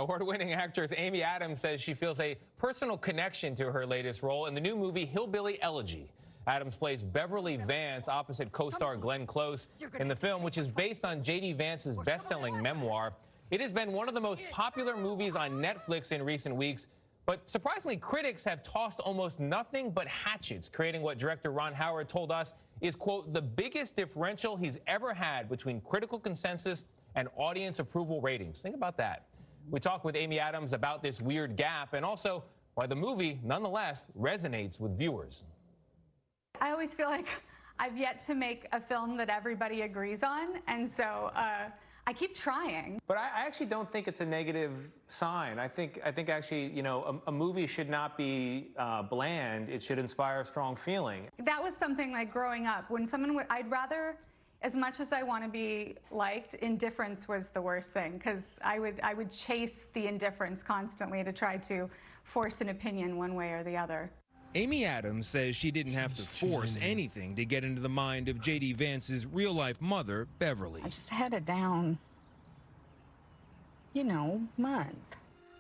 Award-winning actress Amy Adams says she feels a personal connection to her latest role in the new movie Hillbilly Elegy. Adams plays Beverly Vance opposite co-star Glenn Close in the film, which is based on J.D. Vance's best-selling memoir. It has been one of the most popular movies on Netflix in recent weeks, but surprisingly, critics have tossed almost nothing but hatchets, creating what director Ron Howard told us is, quote, the biggest differential he's ever had between critical consensus and audience approval ratings. Think about that. We talked with Amy Adams about this weird gap and also why the movie, nonetheless, resonates with viewers. I always feel like I've yet to make a film that everybody agrees on, and so I keep trying. But I actually don't think it's a negative sign. I think actually, you know, a movie should not be bland. It should inspire strong feeling. That was something like growing up. When someone I'd rather, as much as I want to be liked, indifference was the worst thing, because I would chase the indifference constantly to try to force an opinion one way or the other. Amy Adams says she didn't have to force anything to get into the mind of J.D. Vance's real-life mother, Beverly. I just had a down, month.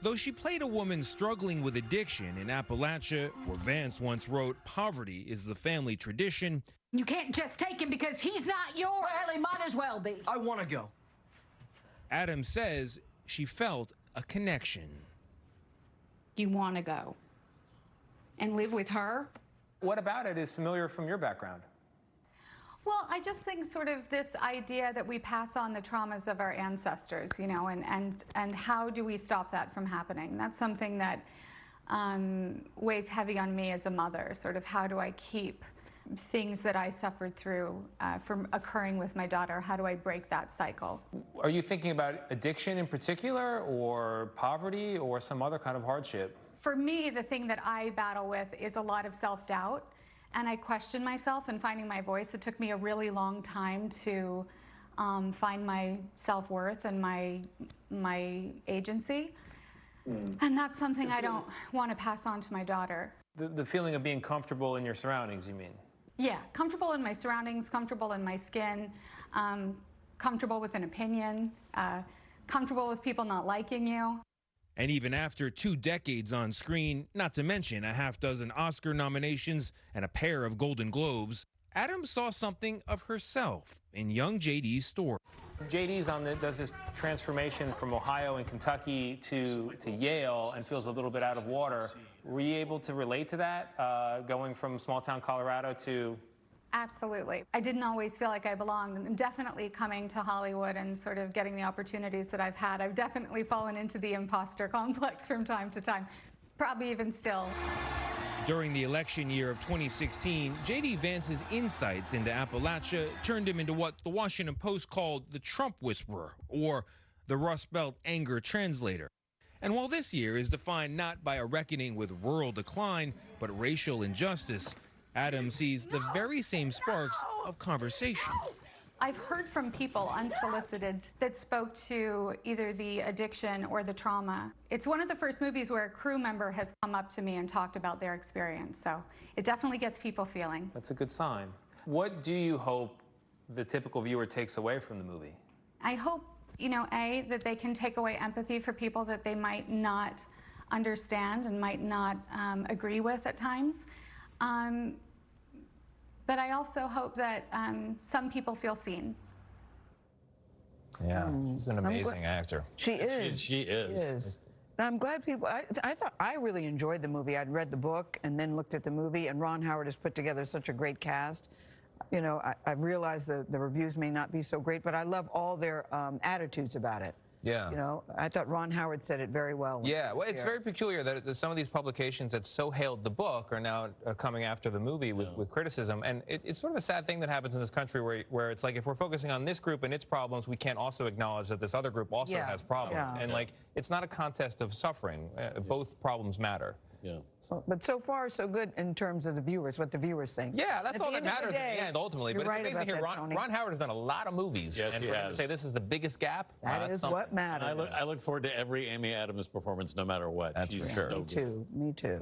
Though she played a woman struggling with addiction in Appalachia, where Vance once wrote, poverty is the family tradition. You can't just take him because he's not yours. Well, he might as well be. I want to go. Adams says she felt a connection. You want to go and live with her? What about it is familiar from your background? Well, I just think sort of this idea that we pass on the traumas of our ancestors, and how do we stop that from happening? That's something that weighs heavy on me as a mother, sort of how do I keep things that I suffered through from occurring with my daughter? How do I break that cycle? Are you thinking about addiction in particular, or poverty, or some other kind of hardship? For me, the thing that I battle with is a lot of self-doubt, and I question myself and finding my voice. It took me a really long time to find my self-worth and my agency, and that's something I don't want to pass on to my daughter. The feeling of being comfortable in your surroundings, you mean? Yeah, comfortable in my surroundings, comfortable in my skin, comfortable with an opinion, comfortable with people not liking you. And even after 2 decades on screen, not to mention a half-dozen Oscar nominations and a pair of Golden Globes, Adams saw something of herself in young J.D.'s story. J.D.'s does this transformation from Ohio and Kentucky to Yale and feels a little bit out of water. Were you able to relate to that, going from small-town Colorado to... Absolutely. I didn't always feel like I belonged, and definitely coming to Hollywood and sort of getting the opportunities that I've had, I've definitely fallen into the imposter complex from time to time, probably even still. During the election year of 2016, J.D. Vance's insights into Appalachia turned him into what the Washington Post called the Trump Whisperer, or the Rust Belt Anger Translator. And while this year is defined not by a reckoning with rural decline, but racial injustice, Adams sees the very same sparks of conversation. I've heard from people unsolicited that spoke to either the addiction or the trauma. It's one of the first movies where a crew member has come up to me and talked about their experience, so it definitely gets people feeling. That's a good sign. What do you hope the typical viewer takes away from the movie? I hope, A, that they can take away empathy for people that they might not understand and might not agree with at times. But I also hope that some people feel seen. Yeah, she's an amazing actor. She is. She is. And I'm glad people, I really enjoyed the movie. I'd read the book and then looked at the movie, and Ron Howard has put together such a great cast. I realize the reviews may not be so great, but I love all their attitudes about it. Yeah. I thought Ron Howard said it very well. Yeah, well, it's very peculiar that some of these publications that so hailed the book are now coming after the movie with criticism. And it's sort of a sad thing that happens in this country where it's like, if we're focusing on this group and its problems, we can't also acknowledge that this other group also has problems. Yeah. And like, it's not a contest of suffering. Both problems matter. Yeah. But so far, so good in terms of the viewers, what the viewers think. Yeah, that's all that matters in the end, ultimately. But it's amazing here. Ron Howard has done a lot of movies. Yes, and he for him to has. say this is the biggest gap, That is what matters. I look forward to every Amy Adams performance, no matter what. That's She's for sure. so Me too. Me too.